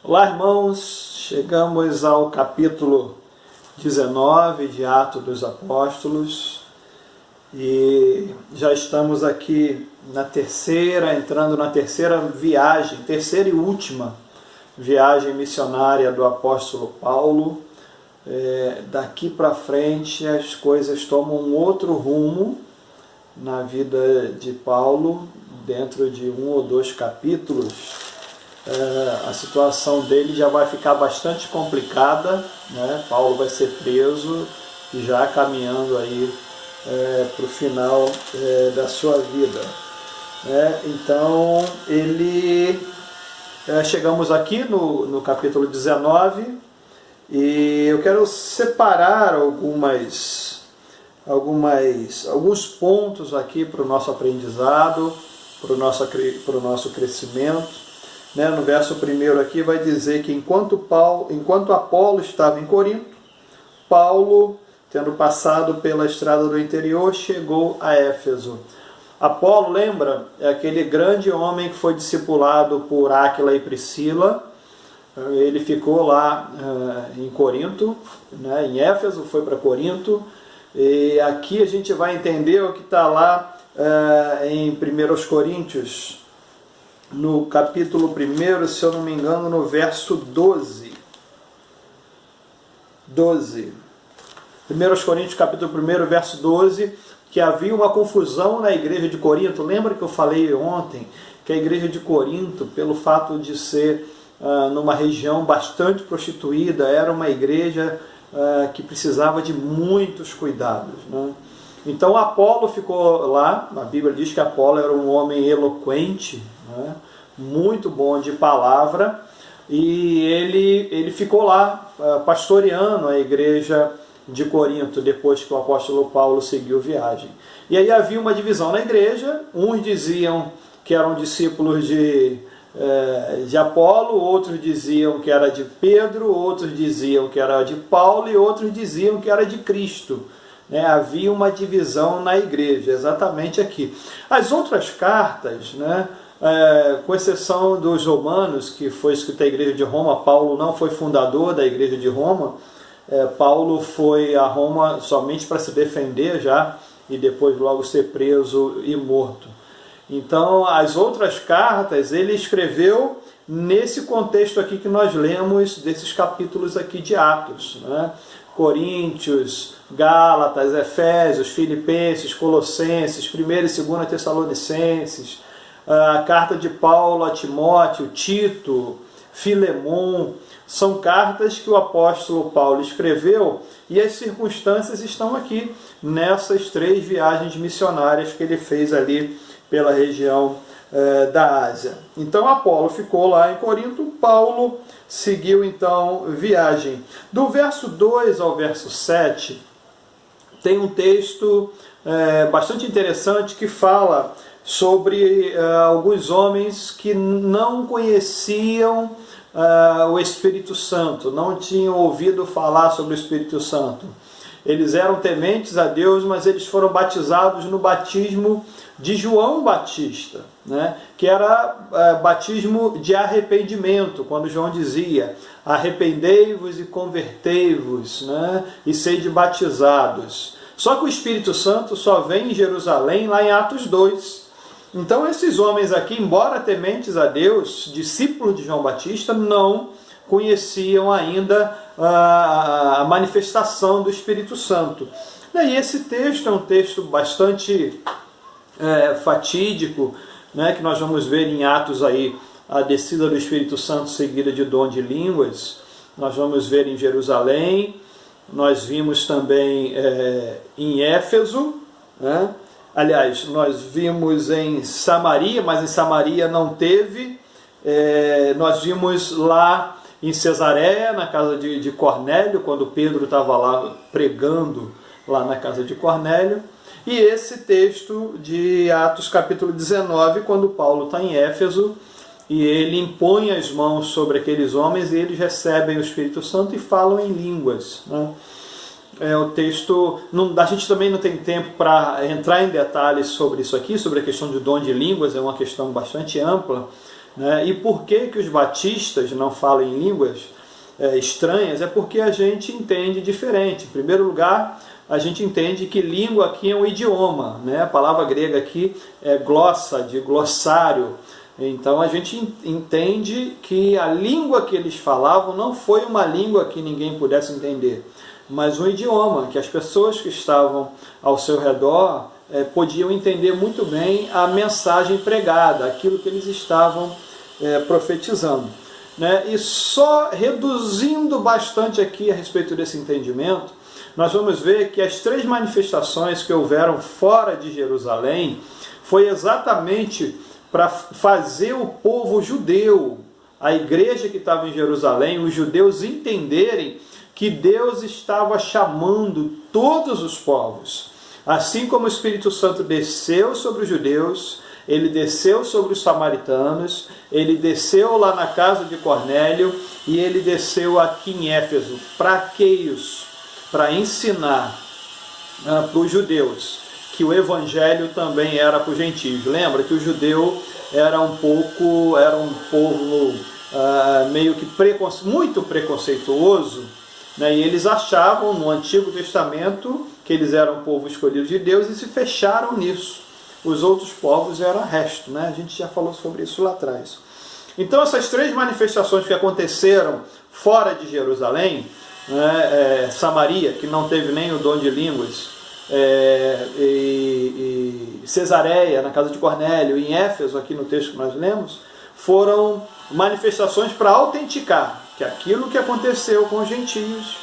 Olá, irmãos, chegamos ao capítulo 19 de Atos dos Apóstolos e já estamos aqui entrando na terceira viagem, terceira e última viagem missionária do apóstolo Paulo. Daqui para frente as coisas tomam um outro rumo na vida de Paulo. Dentro de um ou dois capítulos a situação dele já vai ficar bastante complicada, né? Paulo vai ser preso e já caminhando aí para o final da sua vida, né? Então chegamos aqui no capítulo 19 e eu quero separar alguns pontos aqui para o nosso aprendizado, para o nosso crescimento, né? No verso 1 aqui vai dizer que enquanto Apolo estava em Corinto, Paulo, tendo passado pela estrada do interior, chegou a Éfeso. Apolo, lembra? É aquele grande homem que foi discipulado por Áquila e Priscila. Ele ficou lá em Corinto, né? Em Éfeso, foi para Corinto. E aqui a gente vai entender o que está lá em 1 Coríntios, no capítulo 1, se eu não me engano, no verso 12. 1 Coríntios, capítulo 1, verso 12, que havia uma confusão na igreja de Corinto. Lembra que eu falei ontem que a igreja de Corinto, pelo fato de ser numa região bastante prostituída, era uma igreja que precisava de muitos cuidados, né? Então Apolo ficou lá. A Bíblia diz que Apolo era um homem eloquente, né? Muito bom de palavra, e ele ficou lá pastoreando a igreja de Corinto depois que o apóstolo Paulo seguiu viagem. E aí havia uma divisão na igreja. Uns diziam que eram discípulos de Apolo, outros diziam que era de Pedro, outros diziam que era de Paulo e outros diziam que era de Cristo, né? Havia uma divisão na igreja, exatamente aqui. As outras cartas, né, com exceção dos Romanos, que foi escrita a igreja de Roma, Paulo não foi fundador da igreja de Roma. Paulo foi a Roma somente para se defender já e depois logo ser preso e morto. Então, as outras cartas ele escreveu nesse contexto aqui que nós lemos, desses capítulos aqui de Atos, né? Coríntios, Gálatas, Efésios, Filipenses, Colossenses, 1 e 2 Tessalonicenses, a carta de Paulo a Timóteo, Tito, Filemon. São cartas que o apóstolo Paulo escreveu, e as circunstâncias estão aqui nessas 3 viagens missionárias que ele fez ali pela região da Ásia. Então Apolo ficou lá em Corinto, Paulo seguiu então viagem. Do verso 2 ao verso 7, tem um texto bastante interessante que fala sobre alguns homens que não conheciam o Espírito Santo, não tinham ouvido falar sobre o Espírito Santo. Eles eram tementes a Deus, mas eles foram batizados no batismo de João Batista, né? Que era batismo de arrependimento, quando João dizia: arrependei-vos e convertei-vos, né? E sede batizados. Só que o Espírito Santo só vem em Jerusalém, lá em Atos 2. Então esses homens aqui, embora tementes a Deus, discípulos de João Batista, não conheciam ainda a manifestação do Espírito Santo. E esse texto é um texto bastante fatídico, né, que nós vamos ver em Atos aí, a descida do Espírito Santo seguida de dom de línguas. Nós vamos ver em Jerusalém, nós vimos também em Éfeso, né? Aliás, nós vimos em Samaria, mas em Samaria não teve. Nós vimos lá em Cesareia, na casa de Cornélio, quando Pedro estava lá pregando lá na casa de Cornélio. E esse texto de Atos capítulo 19, quando Paulo está em Éfeso, e ele impõe as mãos sobre aqueles homens, e eles recebem o Espírito Santo e falam em línguas, né? O texto, a gente também não tem tempo para entrar em detalhes sobre isso aqui, sobre a questão de dom de línguas, é uma questão bastante ampla, né? E por que os batistas não falam em línguas estranhas? É porque a gente entende diferente. Em primeiro lugar, a gente entende que língua aqui é um idioma, né? A palavra grega aqui é glossa, de glossário. Então a gente entende que a língua que eles falavam não foi uma língua que ninguém pudesse entender, mas um idioma que as pessoas que estavam ao seu redor podiam entender muito bem a mensagem pregada, aquilo que eles estavam profetizando, né? E só reduzindo bastante aqui a respeito desse entendimento, nós vamos ver que as 3 manifestações que houveram fora de Jerusalém foi exatamente para fazer o povo judeu, a igreja que estava em Jerusalém, os judeus entenderem que Deus estava chamando todos os povos. Assim como o Espírito Santo desceu sobre os judeus, ele desceu sobre os samaritanos, ele desceu lá na casa de Cornélio e ele desceu aqui em Éfeso. Para queios? Para ensinar para os judeus que o evangelho também era para os gentios. Lembra que o judeu era um povo meio que muito preconceituoso, né? E eles achavam no Antigo Testamento que eles eram um povo escolhido de Deus e se fecharam nisso. Os outros povos eram resto, né? A gente já falou sobre isso lá atrás. Então essas 3 manifestações que aconteceram fora de Jerusalém, né? Samaria, que não teve nem o dom de línguas, e Cesareia, na casa de Cornélio, e em Éfeso, aqui no texto que nós lemos, foram manifestações para autenticar que aquilo que aconteceu com os gentios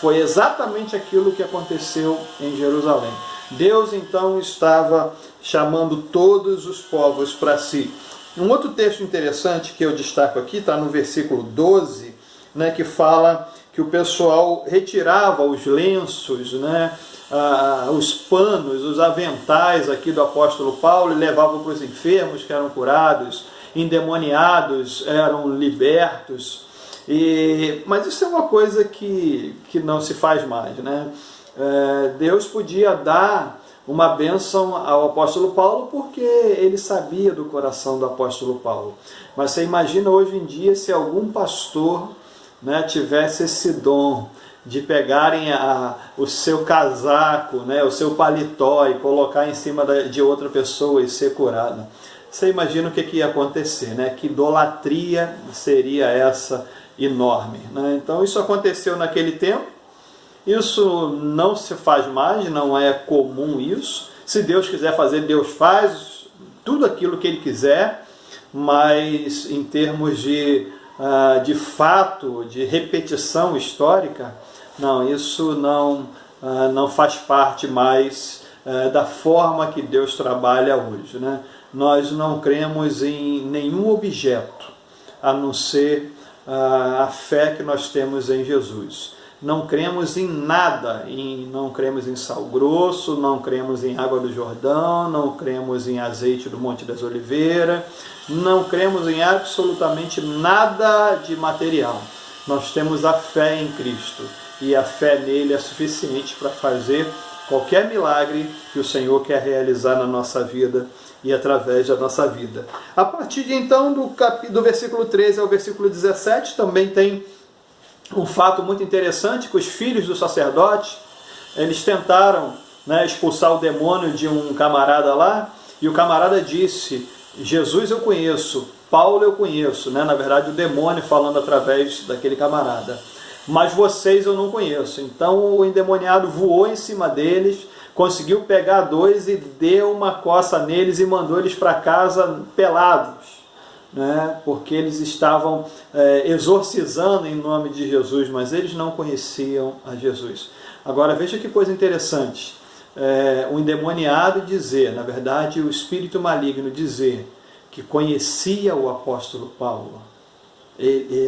foi exatamente aquilo que aconteceu em Jerusalém. Deus então estava chamando todos os povos para si. Um outro texto interessante que eu destaco aqui está no versículo 12, né, que fala que o pessoal retirava os lenços, né, os panos, os aventais aqui do apóstolo Paulo e levavam para os enfermos que eram curados, endemoniados eram libertos. Mas isso é uma coisa que não se faz mais, né? Deus podia dar uma bênção ao apóstolo Paulo porque ele sabia do coração do apóstolo Paulo. Mas você imagina hoje em dia se algum pastor, né, tivesse esse dom de pegarem o seu casaco, né, o seu paletó e colocar em cima de outra pessoa e ser curado. Você imagina o que ia acontecer, né? Que idolatria seria essa enorme, né? Então isso aconteceu naquele tempo, isso não se faz mais, não é comum isso. Se Deus quiser fazer, Deus faz tudo aquilo que Ele quiser, mas em termos de fato, de repetição histórica, não, isso não faz parte mais da forma que Deus trabalha hoje, né? Nós não cremos em nenhum objeto, a não ser a fé que nós temos em Jesus. Não cremos em nada, não cremos em sal grosso, não cremos em água do Jordão, não cremos em azeite do Monte das Oliveiras, não cremos em absolutamente nada de material. Nós temos a fé em Cristo e a fé nele é suficiente para fazer qualquer milagre que o Senhor quer realizar na nossa vida e através da nossa vida. A partir de então, do versículo 13 ao versículo 17, também tem um fato muito interessante, que os filhos do sacerdote, eles tentaram, né, expulsar o demônio de um camarada lá, e o camarada disse: Jesus eu conheço, Paulo eu conheço, né? Na verdade o demônio falando através daquele camarada, mas vocês eu não conheço. Então o endemoniado voou em cima deles, conseguiu pegar 2 e deu uma coça neles e mandou eles para casa pelados, né? Porque eles estavam exorcizando em nome de Jesus, mas eles não conheciam a Jesus. Agora veja que coisa interessante, o endemoniado dizer, na verdade o espírito maligno dizer que conhecia o apóstolo Paulo.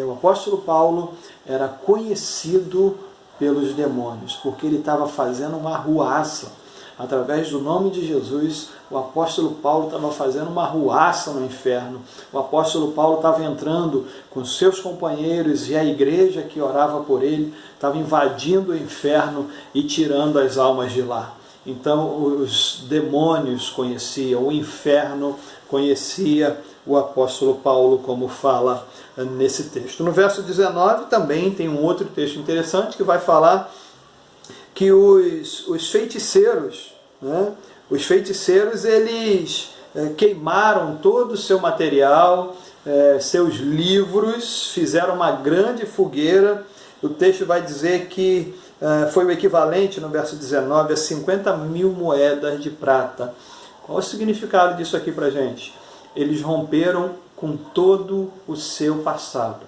O apóstolo Paulo era conhecido pelos demônios, porque ele estava fazendo uma arruaça. Através do nome de Jesus, o apóstolo Paulo estava fazendo uma arruaça no inferno. O apóstolo Paulo estava entrando com seus companheiros e a igreja que orava por ele estava invadindo o inferno e tirando as almas de lá. Então os demônios conheciam, o inferno conhecia o apóstolo Paulo, como fala nesse texto. No verso 19 também tem um outro texto interessante que vai falar que os feiticeiros, né, eles queimaram todo o seu material, seus livros, fizeram uma grande fogueira. O texto vai dizer que foi o equivalente, no verso 19, a 50 mil moedas de prata. Qual o significado disso aqui para a gente? Eles romperam com todo o seu passado.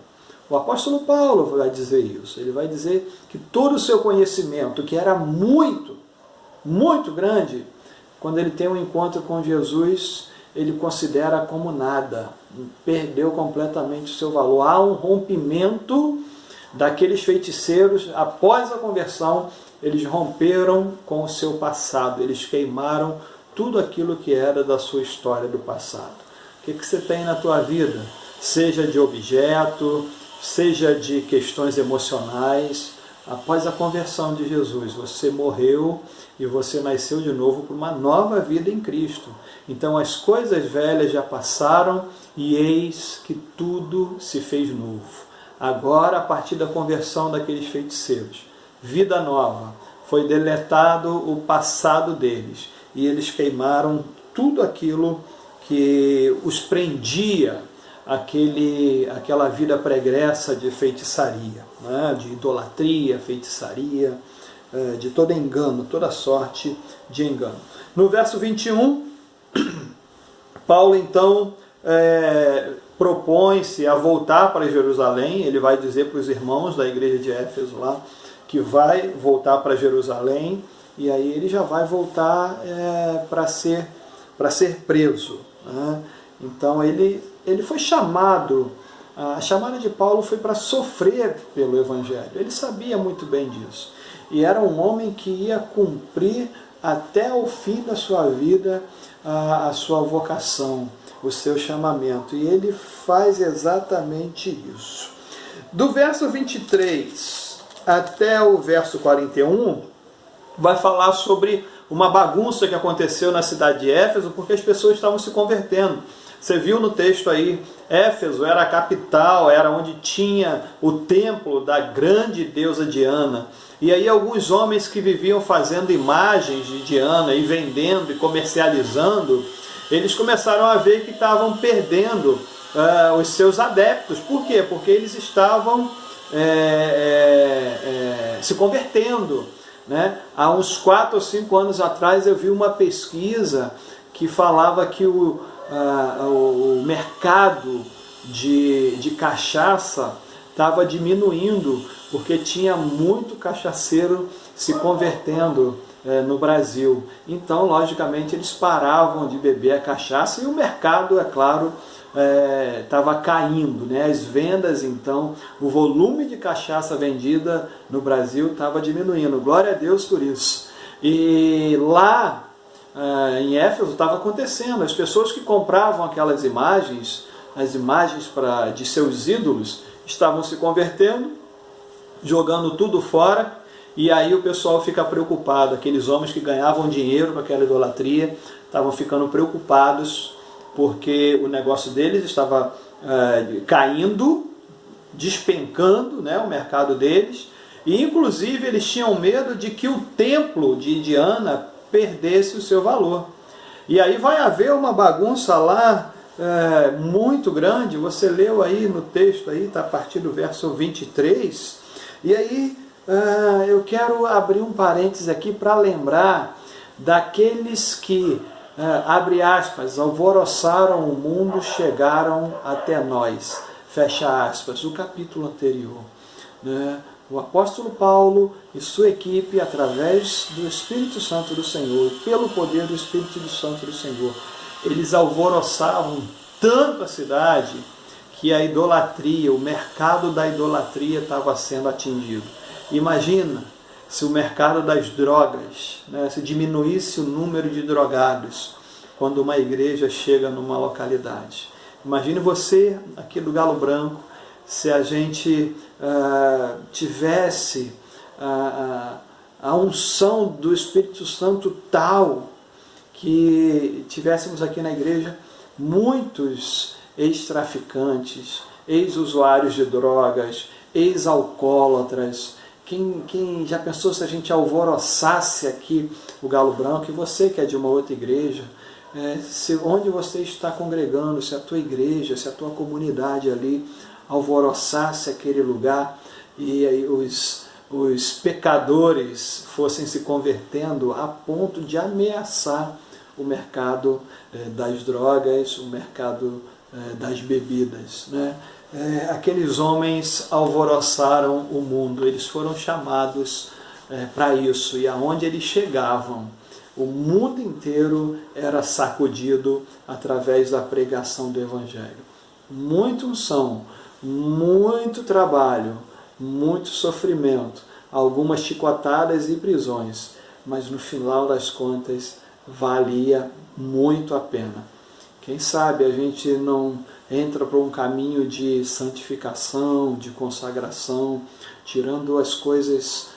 O apóstolo Paulo vai dizer isso. Ele vai dizer que todo o seu conhecimento, que era muito, muito grande, quando ele tem um encontro com Jesus, ele considera como nada. Perdeu completamente o seu valor. Há um rompimento daqueles feiticeiros. Após a conversão, eles romperam com o seu passado. Eles queimaram tudo aquilo que era da sua história do passado. O que você tem na tua vida? Seja de objeto, seja de questões emocionais. Após a conversão de Jesus, você morreu e você nasceu de novo para uma nova vida em Cristo. Então as coisas velhas já passaram e eis que tudo se fez novo. Agora, a partir da conversão daqueles feiticeiros, vida nova, foi deletado o passado deles e eles queimaram tudo aquilo que os prendia aquela vida pregressa de feitiçaria, né? De idolatria, feitiçaria, de todo engano, toda sorte de engano. No verso 21, Paulo então propõe-se a voltar para Jerusalém. Ele vai dizer para os irmãos da igreja de Éfeso lá que vai voltar para Jerusalém, e aí ele já vai voltar para ser preso, né? Então ele foi chamado, a chamada de Paulo foi para sofrer pelo Evangelho. Ele sabia muito bem disso. E era um homem que ia cumprir até o fim da sua vida a sua vocação, o seu chamamento. E ele faz exatamente isso. Do verso 23 até o verso 41, vai falar sobre uma bagunça que aconteceu na cidade de Éfeso, porque as pessoas estavam se convertendo. Você viu no texto aí, Éfeso era a capital, era onde tinha o templo da grande deusa Diana. E aí alguns homens que viviam fazendo imagens de Diana e vendendo e comercializando, eles começaram a ver que estavam perdendo os seus adeptos. Por quê? Porque eles estavam se convertendo, né? Há uns 4 ou 5 anos atrás eu vi uma pesquisa que falava que o mercado de cachaça estava diminuindo, porque tinha muito cachaceiro se convertendo no Brasil. Então, logicamente, eles paravam de beber a cachaça e o mercado, é claro, estava caindo, né? As vendas, então, o volume de cachaça vendida no Brasil estava diminuindo. Glória a Deus por isso. E lá em Éfeso estava acontecendo. As pessoas que compravam aquelas imagens, as imagens de seus ídolos, estavam se convertendo, jogando tudo fora, e aí o pessoal fica preocupado. Aqueles homens que ganhavam dinheiro com aquela idolatria estavam ficando preocupados, porque o negócio deles estava caindo, despencando, né, o mercado deles, e inclusive eles tinham medo de que o templo de Diana perdesse o seu valor. E aí vai haver uma bagunça lá muito grande. Você leu aí no texto, aí está a partir do verso 23, e aí eu quero abrir um parênteses aqui para lembrar daqueles que, abre aspas, alvoroçaram o mundo, chegaram até nós, fecha aspas, o capítulo anterior, né? O apóstolo Paulo e sua equipe, através do Espírito Santo do Senhor, pelo poder do Espírito Santo do Senhor, eles alvoroçavam tanto a cidade que a idolatria, o mercado da idolatria estava sendo atingido. Imagina se o mercado das drogas, né, se diminuísse o número de drogados quando uma igreja chega numa localidade. Imagine você aqui do Galo Branco, se a gente tivesse a unção do Espírito Santo tal que tivéssemos aqui na igreja muitos ex-traficantes, ex-usuários de drogas, ex-alcoólatras. Quem já pensou se a gente alvoroçasse aqui o Galo Branco, e você que é de uma outra igreja, se onde você está congregando, se a tua igreja, se a tua comunidade ali alvoroçasse aquele lugar e aí os pecadores fossem se convertendo a ponto de ameaçar o mercado das drogas, o mercado das bebidas, né? Aqueles homens alvoroçaram o mundo, eles foram chamados para isso, e aonde eles chegavam, o mundo inteiro era sacudido através da pregação do Evangelho. Muita unção, muito trabalho, muito sofrimento, algumas chicotadas e prisões, mas no final das contas valia muito a pena. Quem sabe a gente não entra por um caminho de santificação, de consagração, tirando as coisas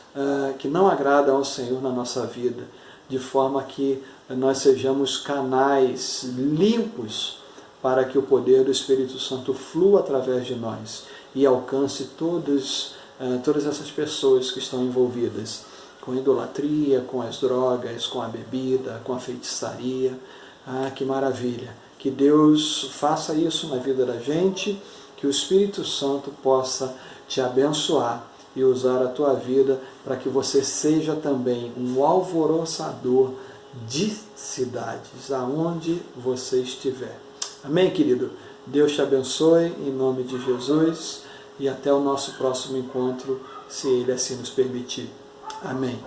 que não agradam ao Senhor na nossa vida, de forma que nós sejamos canais limpos para que o poder do Espírito Santo flua através de nós e alcance todas essas pessoas que estão envolvidas com a idolatria, com as drogas, com a bebida, com a feitiçaria. Ah, que maravilha! Que Deus faça isso na vida da gente, que o Espírito Santo possa te abençoar e usar a tua vida para que você seja também um alvoroçador de cidades, aonde você estiver. Amém, querido? Deus te abençoe, em nome de Jesus, e até o nosso próximo encontro, se Ele assim nos permitir. Amém.